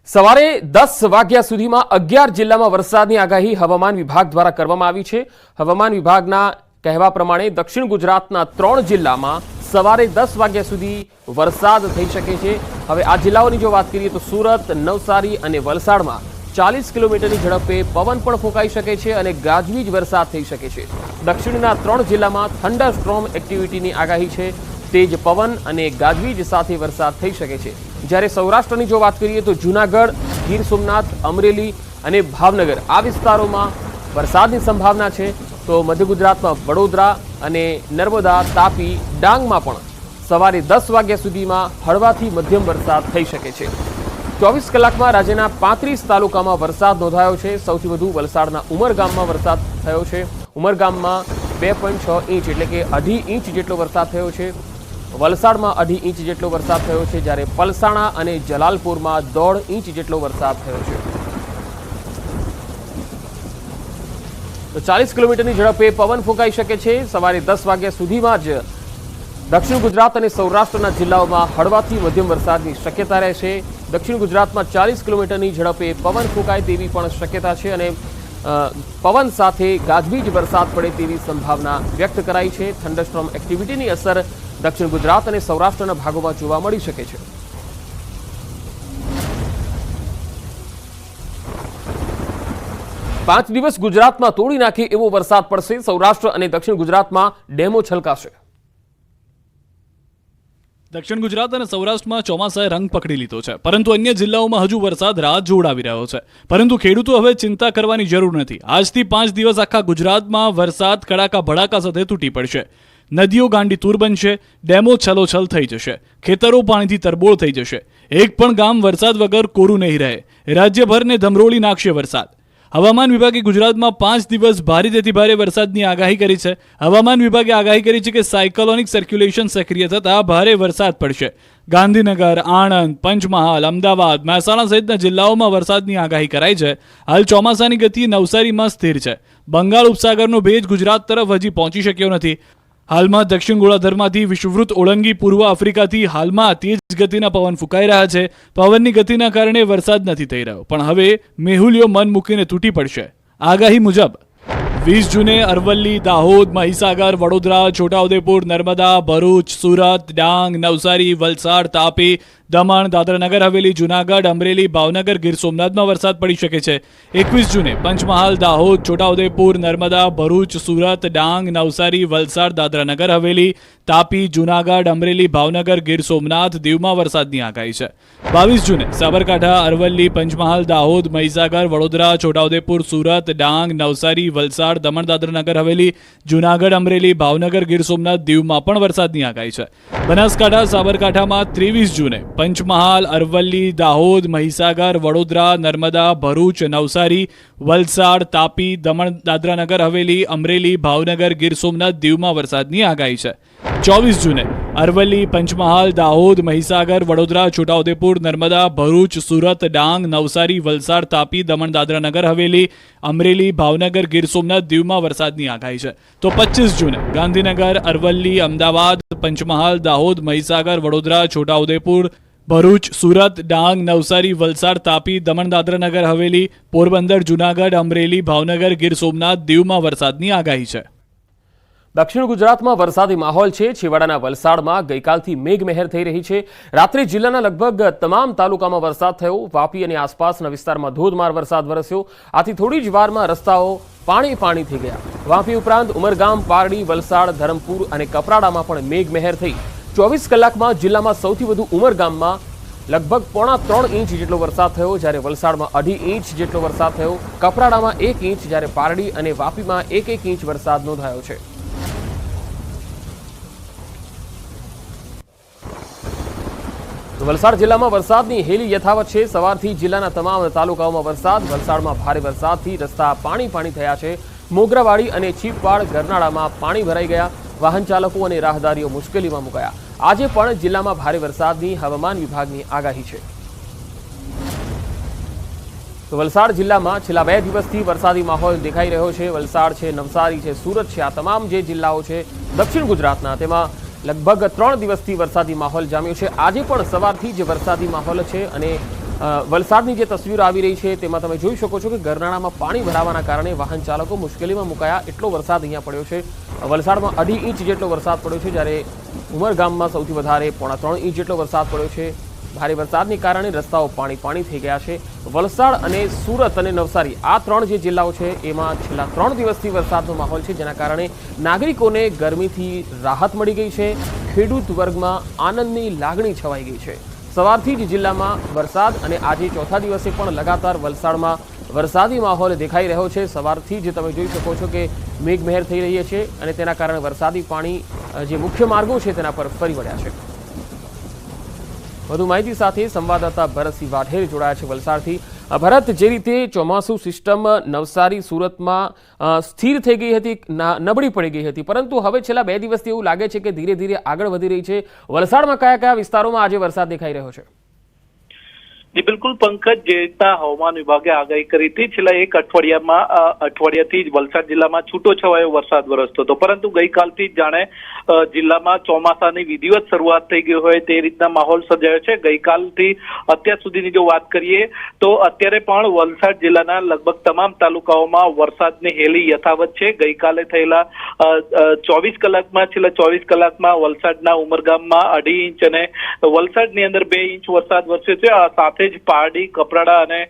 સવારે 10 વાગ્યા સુધીમાં 11 જિલ્લામાં વરસાદની આગાહી હવામાન વિભાગ દ્વારા કરવામાં આવી છે। હવામાન વિભાગના કહેવા પ્રમાણે દક્ષિણ ગુજરાતના 3 જિલ્લામાં સવારે 10 વાગ્યા સુધી વરસાદ થઈ શકે છે। હવે આ જિલ્લાઓની જો વાત કરીએ તો સુરત, નવસારી અને વલસાડમાં 40 કિલોમીટરની ઝડપે પવન પણ ફૂંકાઈ શકે છે અને ગાજવીજ વરસાદ થઈ શકે છે। દક્ષિણના 3 જિલ્લામાં થંડરસ્ટોર્મ એક્ટિવિટીની આગાહી છે। તેજ પવન અને ગાજવીજ સાથે વરસાદ થઈ શકે છે। જ્યારે સૌરાષ્ટ્રની જો વાત કરીએ તો જૂનાગઢ, ગીર સોમનાથ, અમરેલી અને ભાવનગર આ વિસ્તારોમાં વરસાદની સંભાવના છે। તો મધ્ય ગુજરાતમાં વડોદરા અને નર્મદા, તાપી, ડાંગમાં પણ સવારે 10 વાગ્યા સુધીમાં હળવાથી મધ્યમ વરસાદ થઈ શકે છે। 24 કલાકમાં રાજ્યના 35 તાલુકામાં વરસાદ નોંધાયો છે। સૌથી વધુ વલસાડના ઉમરગામમાં વરસાદ થયો છે। ઉમરગામમાં 2.6 ઇંચ એટલે કે 2.5 ઇંચ જેટલો વરસાદ થયો છે। વલસાડમાં 2.5 ઇંચ જેટલો વરસાદ થયો છે, જ્યારે પલસાણા અને જલાલપુરમાં 1.5 ઇંચ જેટલો વરસાદ થયો છે। તો 40 કિલોમીટરની ઝડપે પવન ફૂંકાઈ શકે છે। સવારે 10 વાગ્યા સુધીમાં જ દક્ષિણ ગુજરાત અને સૌરાષ્ટ્રના જિલ્લાઓમાં હળવાથી મધ્યમ વરસાદની શક્યતા રહેશે। દક્ષિણ ગુજરાતમાં 40 કિલોમીટરની ઝડપે પવન ફૂંકાય તેવી પણ શક્યતા છે અને પવન સાથે ગાજવીજ વરસાદ પડે તેવી સંભાવના વ્યક્ત કરાઈ છે। થંડરસ્ટોર્મ એક્ટિવિટીની અસર દક્ષિણ ગુજરાત અને સૌરાષ્ટ્રના ભાગોમાં જોવા મળી શકે છે। પાંચ દિવસ ગુજરાતમાં તોડી નાખે એવો વરસાદ પડશે। સૌરાષ્ટ્ર અને દક્ષિણ ગુજરાતમાં ડેમો છલકાશે। દક્ષિણ ગુજરાત અને સૌરાષ્ટ્રમાં ચોમાસાએ રંગ પકડી લીધો છે, પરંતુ અન્ય જિલ્લાઓમાં હજુ વરસાદ રાહ જોડાવી રહ્યો છે। પરંતુ ખેડૂતો હવે ચિંતા કરવાની જરૂર નથી। આજથી 5 દિવસ આખા ગુજરાતમાં વરસાદ કડાકા ભડાકા સાથે તૂટી પડશે। નદીઓ ગાંડી તૂર બનશે, ડેમો છલોછલ થઈ જશે, ખેતરો પાણીથી તરબોળ થઈ જશે। એક પણ ગામ વરસાદ વગર કોરું નહીં રહે। રાજ્યભરને ધમરોળી નાખશે વરસાદ। હવામાન વિભાગે ગુજરાતમાં 5 દિવસ ભારેથી ભારે વરસાદની આગાહી કરી છે। હવામાન વિભાગે આગાહી કરી છે કે સાયક્લોનિક સર્ક્યુલેશન સક્રિય થતાં ભારે વરસાદ પડશે। ગાંધીનગર, આણંદ, પંચમહાલ, અમદાવાદ, મહેસાણા સહિતના જિલ્લાઓમાં વરસાદની આગાહી કરાઈ છે। હાલ ચોમાસાની ગતિ નવસારીમાં સ્થિર છે। બંગાળ ઉપસાગરનો ભેજ ગુજરાત તરફ હજી પહોંચી શક્યો નથી। હાલમાં દક્ષિણ ગોળાર્ધમાંથી વિષુવવૃત્ત ઓળંગી પૂર્વ આફ્રિકાથી હાલમાં તેજ ગતિના પવન ફૂંકાઈ રહ્યા છે। પવનની ગતિના કારણે વરસાદ નથી થઈ રહ્યો, પણ હવે મેહુલિયો મન મૂકીને તૂટી પડશે। આગાહી મુજબ 20 જૂને અરવલ્લી, દાહોદ, મહીસાગર, વડોદરા, છોટાઉદેપુર, નર્મદા, ભરૂચ, સુરત, ડાંગ, નવસારી, વલસાડ, તાપી, દમણ, દાદરાનગર હવેલી, જૂનાગઢ, અમરેલી, ભાવનગર, ગીર સોમનાથમાં વરસાદ પડી શકે છે। 21 જૂને પંચમહાલ, દાહોદ, છોટાઉદેપુર, નર્મદા, ભરૂચ, સુરત, ડાંગ, નવસારી, વલસાડ, દાદરાનગર હવેલી, તાપી, જૂનાગઢ, અમરેલી, ભાવનગર, ગીર સોમનાથ, દીવમાં વરસાદની આગાહી છે। 22 જૂને સાબરકાંઠા, અરવલ્લી, પંચમહાલ, દાહોદ, મહીસાગર, વડોદરા, છોટાઉદેપુર, સુરત, ડાંગ, નવસારી, વલસાડ, દમણ, દાદરાનગર હવેલી, જૂનાગઢ, અમરેલી, ભાવનગર, ગીર સોમનાથ, દીવમાં પણ વરસાદની આગાહી છે। બનાસકાંઠા, સાબરકાંઠામાં 23 જૂને પંચમહાલ, અરવલ્લી, દાહોદ, મહીસાગર, વડોદરા, નર્મદા, ભરૂચ, નવસારી, વલસાડ, તાપી, દમણ, દાદરાનગર હવેલી, અમરેલી, ભાવનગર, ગીર સોમનાથ, દીવમાં વરસાદની આગાહી છે। 24 જૂને અરવલ્લી, પંચમહાલ, દાહોદ, મહીસાગર, વડોદરા, છોટાઉદેપુર, નર્મદા, ભરૂચ, સુરત, ડાંગ, નવસારી, વલસાડ, તાપી, દમણ, દાદરાનગર હવેલી, અમરેલી, ભાવનગર, ગીર સોમનાથ, દીવમાં વરસાદની આગાહી છે। તો 25 જૂને ગાંધીનગર, અરવલ્લી, અમદાવાદ, પંચમહાલ, દાહોદ, મહીસાગર, વડોદરા, છોટાઉદેપુર, ભરૂચ, સુરત, ડાંગ, નવસારી, વલસાડ, તાપી, દમણ, દાદરાનગર હવેલી, પોરબંદર, જૂનાગઢ, અમરેલી, ભાવનગર, ગીર સોમનાથ, દીવમાં વરસાદની આગાહી છે। દક્ષિણ ગુજરાતમાં વરસાદી માહોલ છે। છેવાડાના વલસાડમાં ગઈકાલથી મેઘમહેર થઈ રહી છે। રાત્રે જિલ્લાના લગભગ તમામ તાલુકામાં વરસાદ થયો। વાપી અને આસપાસના વિસ્તારમાં ધોધમાર વરસાદ વરસ્યો। આથી થોડી જ વારમાં રસ્તાઓ પાણી થઈ ગયા। વાપી ઉપરાંત ઉમરગામ, પારડી, વલસાડ, ધરમપુર અને કપરાડામાં પણ મેઘમહેર થઈ। 24 કલાકમાં જિલ્લામાં સૌથી વધુ ઉમરગામમાં લગભગ 3.5 ઇંચ જેટલો વરસાદ થયો, જ્યારે વલસાડમાં 2.5 ઇંચ જેટલો વરસાદ થયો। કપરાડામાં 1 ઇંચ, જ્યારે પારડી અને વાપીમાં 1 ઇંચ વરસાદ નોંધાયો છે। વલસાડ જિલ્લામાં વરસાદની હેલી યથાવત છે। સવારથી જિલ્લાના તમામ તાલુકાઓમાં વરસાદ। વલસાડમાં ભારે વરસાદથી રસ્તા પાણી થયા છે। મોગરાવાડી અને છીપવાડ, ગરનાળામાં પાણી ભરાઈ ગયા। વાહન ચાલકો અને રાહદારીઓ મુશ્કેલીમાં મુકાયા। આજે પણ જિલ્લામાં ભારે વરસાદની હવામાન વિભાગની આગાહી છે। તો વલસાડ જિલ્લામાં છેલ્લા 2 દિવસથી વરસાદી માહોલ દેખાઈ રહ્યો છે। વલસાડ છે, નવસારી છે, સુરત છે, આ તમામ જે જિલ્લાઓ છે દક્ષિણ ગુજરાતના, તેમાં लगभग 3 દિવસથી વરસાદી માહોલ જામ્યો છે। આજે પણ સવારથી જ વરસાદી માહોલ છે અને વલસાડની જે તસવીરો આવી રહી છે તેમાં તમે જોઈ શકો છો કે ગરનાળામાં પાણી ભરાવાના કારણે વાહન ચાલકો મુશ્કેલીમાં મુકાયા એટલો વરસાદ અહીંયા પડ્યો છે. વલસાડમાં 2.5 ઇંચ જેટલો વરસાદ પડ્યો છે, જ્યારે ઉમરગામમાં સૌથી વધારે 3.5 ઇંચ જેટલો વરસાદ પડ્યો છે. ભારે વરસાદની કારણે રસ્તાઓ પાણી થઈ ગયા છે. વલસાડ અને સુરત અને નવસારી આ 3 જે જિલ્લાઓ છે એમાં છેલ્લા 3 દિવસથી વરસાદનો માહોલ છે, જેના કારણે નાગરિકોને ગરમીથી રાહત મળી ગઈ છે. ખેડૂત વર્ગમાં આનંદની લાગણી છવાઈ ગઈ છે. સવારથી જ જિલ્લામાં વરસાદ અને આજે ચોથા દિવસે પણ લગાતાર વલસાડમાં વરસાદી માહોલ દેખાઈ રહ્યો છે. સવારથી જ તમે જોઈ શકો છો કે મેઘમહેર થઈ રહી છે અને તેના કારણે વરસાદી પાણી જે મુખ્ય માર્ગો છે તેના પર ફરી વળ્યા છે. વધુ માહિતી સાથે સંવાદદાતા ભરતસિંહ વાઢેર જોડાયા છે વલસાડથી. ભરત, જે રીતે ચોમાસુ સિસ્ટમ નવસારી સુરતમાં સ્થિર થઈ ગઈ હતી, નબળી પડી ગઈ હતી, પરંતુ હવે છેલ્લા 2 દિવસથી એવું લાગે છે કે ધીરે ધીરે આગળ વધી રહી છે. વલસાડમાં કયા કયા વિસ્તારોમાં આજે વરસાદ દેખાઈ રહ્યો છે? જી બિલકુલ પંકજ, જે રીતના હવામાન વિભાગે આગાહી કરી હતી છેલ્લા 1 અઠવાડિયાથી જ વલસાડ જિલ્લામાં છૂટો છવાયો વરસાદ વરસતો હતો, પરંતુ ગઈકાલથી જ જાણે જિલ્લામાં ચોમાસાની વિધિવત શરૂઆત થઈ ગઈ હોય તે રીતના માહોલ સર્જાયો છે. ગઈકાલથી અત્યાર સુધીની જો વાત કરીએ તો અત્યારે પણ વલસાડ જિલ્લાના લગભગ તમામ તાલુકાઓમાં વરસાદની હેલી યથાવત છે. ગઈકાલે થયેલા 24 કલાકમાં વલસાડના ઉમરગામમાં 2.5 ઇંચ અને વલસાડની અંદર 2 ઇંચ વરસાદ વરસ્યો છે. સાથે જ પારડી, કપરાડા અને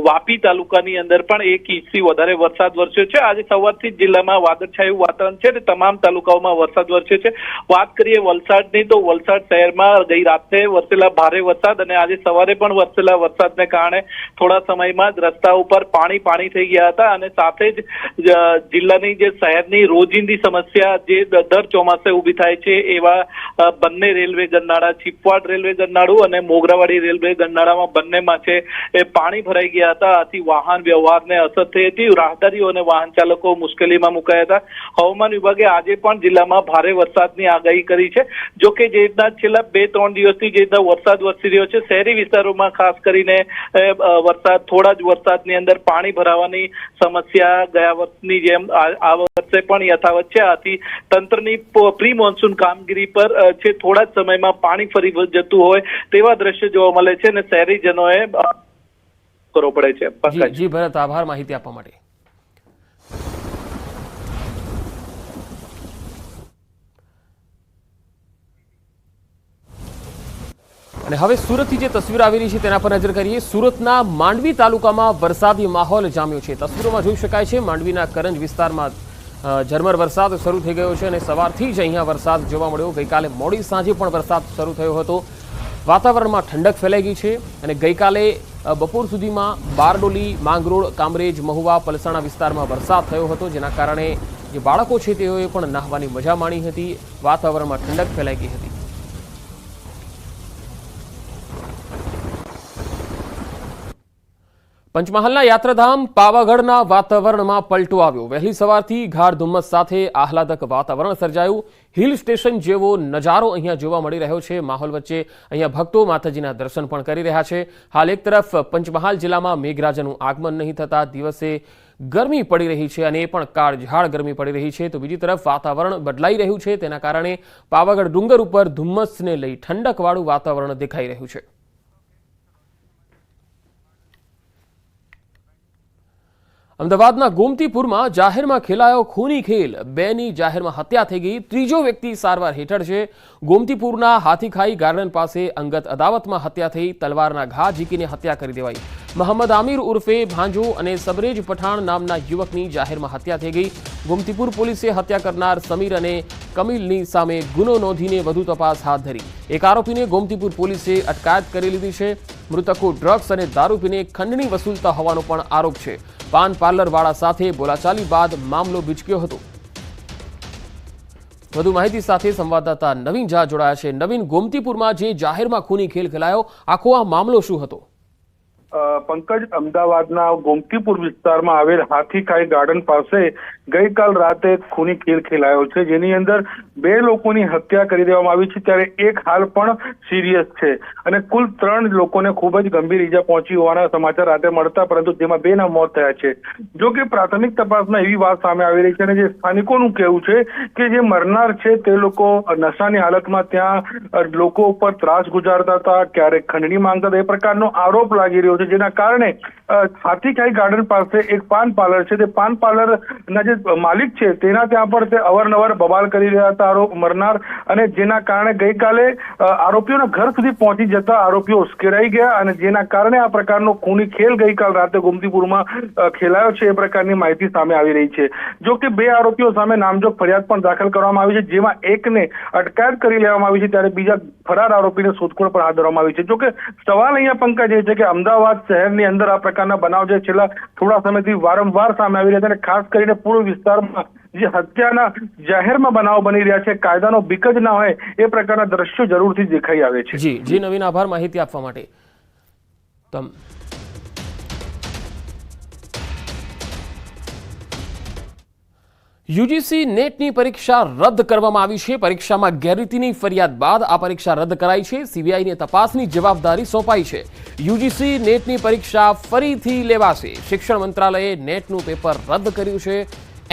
વાપી તાલુકાની અંદર પણ 1 ઇંચથી વધારે વરસાદ વરસ્યો છે. આજે સવારથી જ જિલ્લામાં વાદળછાયું વાતાવરણ છે અને તમામ તાલુકાઓમાં વરસાદ વરસ્યો છે. વાત કરીએ વલસાડની તો વલસાડ શહેરમાં ગઈ રાત્રે વરસેલા ભારે વરસાદ અને આજે સવારે પણ વરસેલા વરસાદને કારણે થોડા સમયમાં જ રસ્તા ઉપર પાણી થઈ ગયા હતા અને સાથે જ જિલ્લાની જે શહેરની રોજિંદી સમસ્યા જે દર ચોમાસે ઊભી થાય છે એવા બંને રેલવે ગરનાળા, ચીપવાડ રેલવે ગરનાળું અને મોગરાવાડી રેલવે ગરનાળામાં બંનેમાં છે એ પાણી ભરાઈ ગયા હતા. આથી વાહન વ્યવહારને અસર થઈ હતી. રાહદારીઓ અને વાહન ચાલકો મુશ્કેલીમાં મુકાયા હતા. હવામાન વિભાગે આજે પણ જિલ્લામાં ભારે વરસાદની આગાહી કરી છે. જો કે જે રીતના છેલ્લા 2-3 દિવસથી જે રીતના વરસાદ વરસી રહ્યો છે, શહેરી વિસ્તારોમાં ખાસ કરીને થોડા જ વરસાદની અંદર પાણી ભરાવાની સમસ્યા ગયા વર્ષની જેમ આ વર્ષે પણ યથાવત છે. આથી તંત્રની પ્રી મોન્સૂન કામગીરી પર છે થોડા જ સમયમાં પાણી ફરી જતું હોય તેવા દ્રશ્ય જોવા મળે છે અને શહેરીજનોએ કરવો પડે છે. જી ભરત, આભાર માહિતી આપવા માટે. અને હવે સુરતથી જે તસવીર આવી રહી છે તેના પર નજર કરીએ. સુરતના માંડવી તાલુકામાં વરસાદી માહોલ જામ્યો છે. તસવીરોમાં જોઈ શકાય છે માંડવીના કરંજ વિસ્તારમાં ઝરમર વરસાદ શરૂ થઈ ગયો છે અને સવારથી જ અહીંયા વરસાદ જોવા મળ્યો. ગઈકાલે મોડી સાંજે પણ વરસાદ શરૂ થયો હતો. વાતાવરણમાં ઠંડક ફેલાઈ ગઈ છે અને ગઈકાલે બપોર સુધીમાં બારડોલી, માંગરોળ, કામરેજ, મહુવા, પલસાણા વિસ્તારમાં વરસાદ થયો હતો, જેના કારણે જે બાળકો છે તેઓએ પણ નાહવાની મજા માણી હતી. વાતાવરણમાં ઠંડક ફેલાઈ ગઈ હતી. પંચમહાલના યાત્રાધામ પાવાગઢના વાતાવરણમાં પલટો આવ્યો. વહેલી સવારથી ગાઢ ધુમ્મસ સાથે આહલાદક વાતાવરણ સર્જાયું. હિલ સ્ટેશન જેવો નજારો અહીંયા જોવા મળી રહ્યો છે. માહોલ વચ્ચે અહીંયા ભક્તો માતાજીના દર્શન પણ કરી રહ્યા છે. હાલ એક તરફ પંચમહાલ જિલ્લામાં મેઘરાજાનું આગમન નહીં થતા દિવસે ગરમી પડી રહી છે અને એ પણ કાળઝાળ ગરમી પડી રહી છે, તો બીજી તરફ વાતાવરણ બદલાઈ રહ્યું છે. તેના કારણે પાવાગઢ ડુંગર ઉપર ધુમ્મસને લઈ ઠંડકવાળું વાતાવરણ દેખાઈ રહ્યું છે. અમદાવાદના ગોમતીપુરમાં જાહેરમાં ખેલાયો ખૂની ખેલ. 2ની જાહેરમાં હત્યા થઈ ગઈ. ત્રીજો વ્યક્તિ સારવાર હેઠળ છે. ગોમતીપુરના હાથીખાઈ ગાર્ડન પાસે અંગત અદાવતમાં હત્યા થઈ. તલવારના ઘા ઝીકીને હત્યા કરી દેવાઈ. મોહમ્મદ આમિર ઉર્ફે ભાંજો અને સબરેજ પઠાણ નામના યુવકની જાહેરમાં હત્યા થઈ ગઈ. ગોમતીપુર પોલીસે હત્યા કરનાર સમીર અને કમિલની સામે ગુનો નોંધીને વધુ તપાસ હાથ ધરી. એક આરોપીને ગોમતીપુર પોલીસે અટકાયત કરી લીધી છે. મૃતકો ડ્રગ્સ અને દારૂ પીને ખંડણી વસૂલતા હોવાનો પણ આરોપ છે. પાન પાર્લરવાળા સાથે બોલાચાલી બાદ મામલો બીચક્યો હતો. વધુ માહિતી સાથે સંવાદદાતા નવીન ઝા જોડાયા છે. નવીન, ગોમતીપુરમાં જે જાહેરમાં ખૂની ખેલ ખેલાયો, આખો આ મામલો શું હતો? પંકજ, અમદાવાદના ગોમતીપુર વિસ્તારમાં આવેલ હાથીખાઈ ગાર્ડન પાસે ગઈકાલ રાતે ખૂની ખેલ ખેલાયો છે, જેની અંદર 2 લોકોની હત્યા કરી દેવામાં આવી છે, ત્યારે એક હાલ પણ સિરિયસ છે અને કુલ 3 લોકોને ખૂબ જ ગંભીર ઈજા પહોંચી હોવાના સમાચાર રાતે મળતા, પરંતુ જેમાં 2 ના મોત થયા છે। જો કે પ્રાથમિક તપાસમાં એવી વાત સામે આવી રહી છે અને જે સ્થાનિકોનું કહેવું છે કે જે મરનાર છે તે લોકો નશાની હાલતમાં ત્યાં લોકો ઉપર ત્રાસ ગુજારતા હતા, ક્યારેક ખંડણી માંગતા હતા, એ પ્રકારનો આરોપ લાગી રહ્યો છે, જેના કારણે હાથીખાઈ ગાર્ડન પાસે એક પાન પાર્લર છે, તે પાન પાર્લરના જે માલિક છે તેના ત્યાં પણ તે અવારનવાર બબાલ કરી રહ્યા હતા આરોપ મરનાર, અને જેના કારણે ગઈકાલે આરોપીઓના ઘર સુધી પહોંચી જતા આરોપીઓ ઉશ્કેરાઈ ગયા અને જેના કારણે આ પ્રકારનો ખૂની ખેલ ગઈકાલ રાતે ગોમતીપુરમાં ખેલાયો છે, એ પ્રકારની માહિતી સામે આવી રહી છે। જો કે 2 આરોપીઓ સામે નામજોગ ફરિયાદ પણ દાખલ કરવામાં આવી છે, જેમાં એકને અટકાયત કરી લેવામાં આવી છે, ત્યારે બીજા ફરાર આરોપીને શોધખોળ પણ હાથ ધરવામાં આવી છે। જો કે સવાલ અહીંયા પંકજ એ છે કે અમદાવાદ શહેરની અંદર આ પ્રકારના બનાવ જે છેલ્લા થોડા સમયથી વારંવાર સામે આવી રહ્યા છે અને ખાસ કરીને પૂર્વ વિસ્તારમાં જે હત્યાના જાહેરમાં બનાવ બની રહ્યા છે, કાયદાનો બીક જ ના હોય એ પ્રકારના દ્રશ્યો જરૂરથી દેખાઈ આવે છે। જી નવીન, આભાર માહિતી આપવા માટે। યુજીસી નેટની પરીક્ષા રદ કરવામાં આવી છે। પરીક્ષામાં ગેરરીતિની ફરિયાદ બાદ આ પરીક્ષા રદ કરાઈ છે। સીબીઆઈને તપાસની જવાબદારી સોંપાઈ છે। યુજીસી નેટની પરીક્ષા ફરીથી લેવાશે। શિક્ષણ મંત્રાલયે નેટનું પેપર રદ કર્યું છે।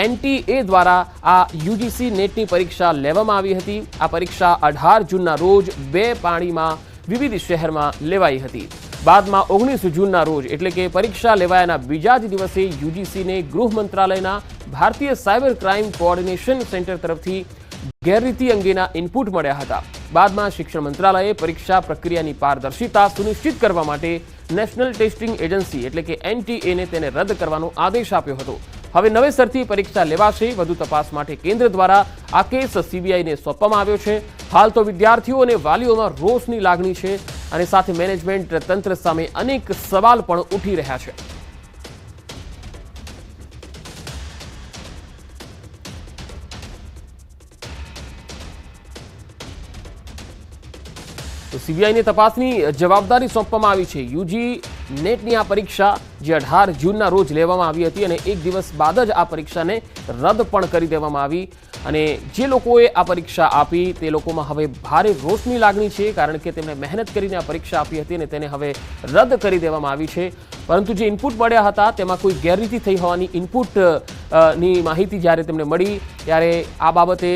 એનટીએ દ્વારા આ યુજીસી નેટની પરીક્ષા લેવામાં આવી હતી। આ પરીક્ષા 18 જૂનના રોજ 2 પાળીમાં વિવિધ શહેરમાં લેવાઈ હતી। બાદમાં 19 જૂનના રોજ એટલે કે પરીક્ષા લેવાયાના બીજા જ દિવસે યુજીસીને ગૃહ મંત્રાલયના ભારતીય સાયબર ક્રાઇમ કોઓર્ડિનેશન સેન્ટર તરફથી ગેરરીતિ અંગેના ઇનપુટ મળ્યા હતા। બાદમાં શિક્ષણ મંત્રાલયે પરીક્ષા પ્રક્રિયાની પારદર્શિતા સુનિશ્ચિત કરવા માટે નેશનલ ટેસ્ટિંગ એજન્સી એટલે કે એનટીએને તેને રદ કરવાનો આદેશ આપ્યો હતો। હવે નવેસરથી પરીક્ષા લેવાશે। વધુ તપાસ માટે કેન્દ્ર દ્વારા આ કેસ સીબીઆઈને સોંપવામાં આવ્યો છે। હાલ તો વિદ્યાર્થીઓ અને વાલીઓમાં રોષની લાગણી છે અને સાથે મેનેજમેન્ટ તંત્ર સામે અનેક સવાલ પણ ઉઠી રહ્યા છે। તો સીબીઆઈને તપાસની જવાબદારી સોંપવામાં આવી છે। યુજી નેટની આ પરીક્ષા જે 18 જૂનના રોજ લેવામાં આવી હતી અને એક દિવસ બાદ જ આ પરીક્ષાને રદ પણ કરી દેવામાં આવી અને જે લોકોએ આ પરીક્ષા આપી તે લોકોમાં હવે ભારે રોષની લાગણી છે, કારણ કે તેમણે મહેનત કરીને આ પરીક્ષા આપી હતી અને તેને હવે રદ કરી દેવામાં આવી છે। પરંતુ જે ઇનપુટ મળ્યા હતા તેમાં કોઈ ગેરરીતિ થઈ હોવાની ઇનપુટની માહિતી જ્યારે તેમને મળી ત્યારે આ બાબતે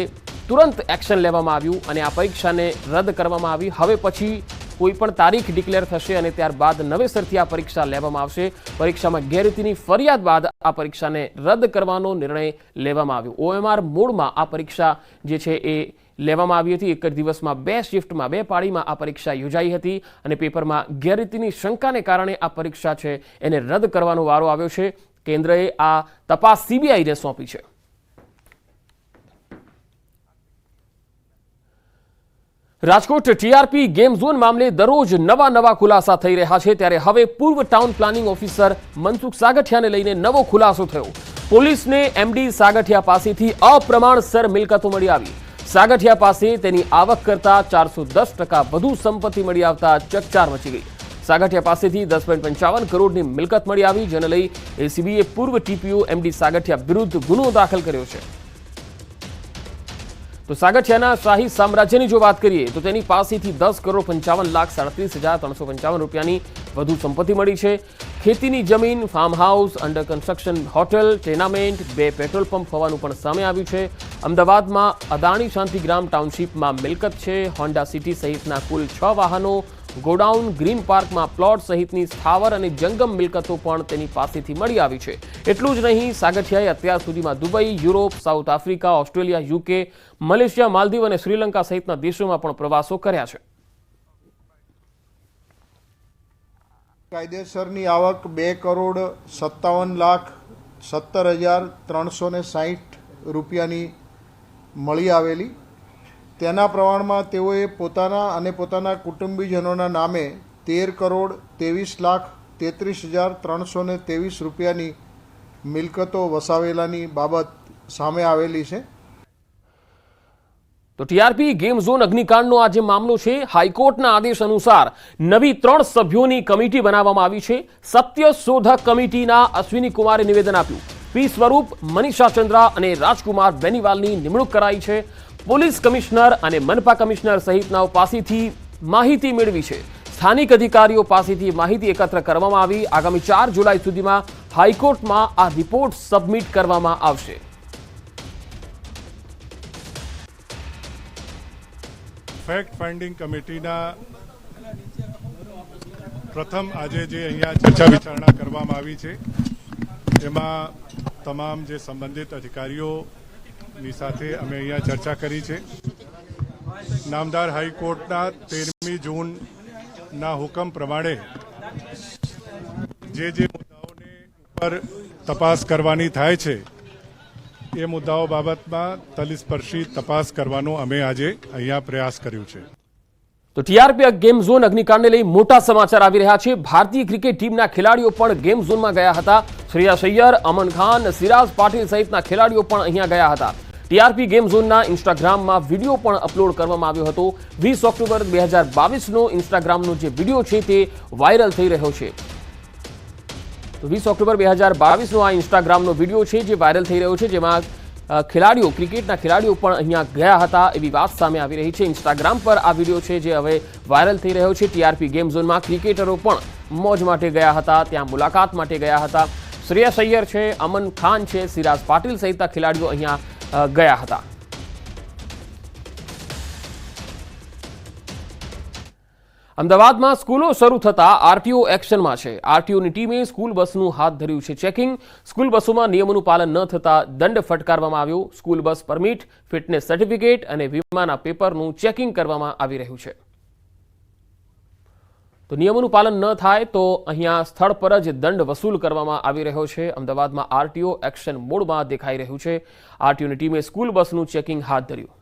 તુરંત એક્શન લેવામાં આવ્યું અને આ પરીક્ષાને રદ કરવામાં આવી। હવે પછી કોઈ પણ તારીખ ડિક્લેર થશે અને ત્યારબાદ નવેસરથી આ પરીક્ષા લેવામાં આવશે। પરીક્ષામાં ગેરરીતિની ફરિયાદ બાદ આ પરીક્ષાને રદ કરવાનો નિર્ણય લેવામાં આવ્યો। ઓએમઆર મોડમાં આ પરીક્ષા જે છે એ લેવામાં આવી હતી। એક જ દિવસમાં 2 શિફ્ટમાં 2 પાળીમાં આ પરીક્ષા યોજાઈ હતી અને પેપરમાં ગેરરીતિની શંકાને કારણે આ પરીક્ષા છે એને રદ કરવાનો વારો આવ્યો છે। કેન્દ્રએ આ તપાસ સીબીઆઈને સોંપી છે। રાજકોટ ટીઆરપી ગેમ ઝોન મામલે દરરોજ નવા ખુલાસા થઈ રહ્યા છે, ત્યારે હવે પૂર્વ ટાઉન પ્લાનિંગ ઓફિસર મનસુખ સાગઠિયાને લઈને નવો ખુલાસો થયો। પોલીસને એમડી સાગઠિયા પાસેથી અપ્રમાણસર મિલકતો મળી આવી। સાગઠિયા પાસે તેની આવક કરતા 410% વધુ સંપત્તિ મળી આવતા ચકચાર મચી ગઈ। સાગઠિયા પાસેથી 10.55 કરોડની મિલકત મળી આવી, જેને લઈ એસીબીએ પૂર્વ ટીપીઓ એમડી સાગઠિયા વિરુદ્ધ ગુનો દાખલ કર્યો છે। તો સાગઠિયાના શાહી સામ્રાજ્યની જો વાત કરીએ તો તેની પાસેથી 10,55,37,355 રૂપિયાની વધુ સંપત્તિ મળી છે। ખેતીની જમીન, farm house, under construction hotel, tenement, 2 petrol pump હોવાનું પણ સામે આવ્યું છે। અમદાવાદમાં અદાણી શાંતિગ્રામ ટાઉનશીપમાં મિલકત છે। હોન્ડા સિટી સહિતના કુલ 6 વાહનો, ગોડાઉન, ગ્રીન પાર્કમાં પ્લોટ સહિતની સ્થાવર અને જંગમ મિલકતો પણ તેની પાસેથી મળી આવી છે। એટલું જ નહીં, સાગઠિયાએ અત્યાર સુધીમાં Dubai, Europe, south Africa, Australia, UK, Malaysia, Maldives અને શ્રીલંકા સહિતના દેશોમાં પણ પ્રવાસો કર્યા છે। કાયદેસરની આવક 2,57,17,360 રૂપિયાની મળી આવેલી। તેના પ્રમાણમાં તેઓએ પોતાના અને પોતાના કુટુંબીજનોના નામે 13,33,33,323 રૂપિયાની મિલકતો વસાવેલાની બાબત સામે આવેલી છે। તો ટીઆરપી ગેમ ઝોન અગ્નિકાંડનો આ જે મામલો છે, હાઈકોર્ટના આદેશ અનુસાર નવી 3 સભ્યોની કમિટી બનાવવામાં આવી છે। સત્ય શોધક કમિટીના અશ્વિની કુમારે નિવેદન આપ્યું। પી સ્વરૂપ, મનીષા ચંદ્રા અને રાજકુમાર બેનીવાલની નિમણૂક કરાઈ છે. પોલીસ કમિશનર અને મનપા કમિશનર સહિતનાઓ પાસેથી માહિતી મેળવી છે. સ્થાનિક અધિકારીઓ પાસેથી માહિતી એકત્ર કરવામાં આવી. આગામી 4 જુલાઈ સુધીમાં હાઈકોર્ટમાં આ રિપોર્ટ સબમિટ કરવામાં આવશે. ફેક્ટ ફાઇન્ડિંગ કમિટીના પ્રથમ આજે જે અહીંયા ચર્ચા વિચારણા કરવામાં આવી છે એમાં તમામ જે સંબંધિત અધિકારીઓની સાથે અમે અહીંયા ચર્ચા કરી છે. નામદાર હાઈકોર્ટના 13મી જૂનના હુકમ પ્રમાણે જે મુદ્દાઓને ઉપર તપાસ કરવાની થાય છે એ મુદ્દાઓ બાબતમાં તલસ્પર્શી તપાસ કરવાનો અમે આજે અહીંયા પ્રયાસ કર્યો છે. તો ટીઆરપી ગેમ ઝોન અગ્નિકાંડને લઈ મોટા સમાચાર આવી રહ્યા છે. ભારતીય ક્રિકેટ ટીમના ખેલાડીઓ પણ ગેમ ઝોનમાં ગયા હતા. શ્રેયસ અય્યર, અમન ખાન, સિરાજ પાટીલ સહિતના ખેલાડીઓ પણ અહીંયા ગયા હતા. ટીઆરપી ગેમ ઝોનના ઇન્સ્ટાગ્રામમાં વિડીયો પણ અપલોડ કરવામાં આવ્યો હતો. 20 ઓક્ટોબર 2022નો ઇન્સ્ટાગ્રામનો જે વિડીયો છે તે વાયરલ થઈ રહ્યો છે. તો 20 ઓક્ટોબર 2022નો આ ઇન્સ્ટાગ્રામનો વિડીયો છે જે વાયરલ થઈ રહ્યો છે, જેમાં ખેલાડીઓ, ક્રિકેટના ખેલાડીઓ પણ અહીંયા ગયા હતા એવી વાત સામે આવી રહી છે. ઇન્સ્ટાગ્રામ પર આ વિડીયો છે જે હવે વાયરલ થઈ રહ્યો છે. ટીઆરપી ગેમ ઝોનમાં ક્રિકેટરો પણ મોજ માટે ગયા હતા, ત્યાં મુલાકાત માટે ગયા હતા. શ્રેયસ અય્યર છે, અમન ખાન છે, સિરાજ પાટીલ સહિતના ખેલાડીઓ અહીંયા ગયા હતા. અમદાવાદમાં સ્કૂલો શરૂ થતા આરટીઓ એક્શનમાં છે. આરટીઓની ટીમે સ્કૂલ બસનું હાથ ધર્યું છે ચેકિંગ. સ્કૂલ બસોમાં નિયમોનું પાલન ન થતા દંડ ફટકારવામાં આવ્યો. School bus permit, fitness certificate અને વીમાના પેપરનું ચેકિંગ કરવામાં આવી રહ્યું છે. તો નિયમોનું પાલન ન થાય તો અહીંયા સ્થળ પર જ દંડ વસૂલ કરવામાં આવી રહ્યો છે. અમદાવાદમાં આરટીઓ એક્શન મોડમાં દેખાઈ રહ્યું છે. આરટીઓની ટીમે સ્કૂલ બસનું ચેકિંગ હાથ ધર્યું.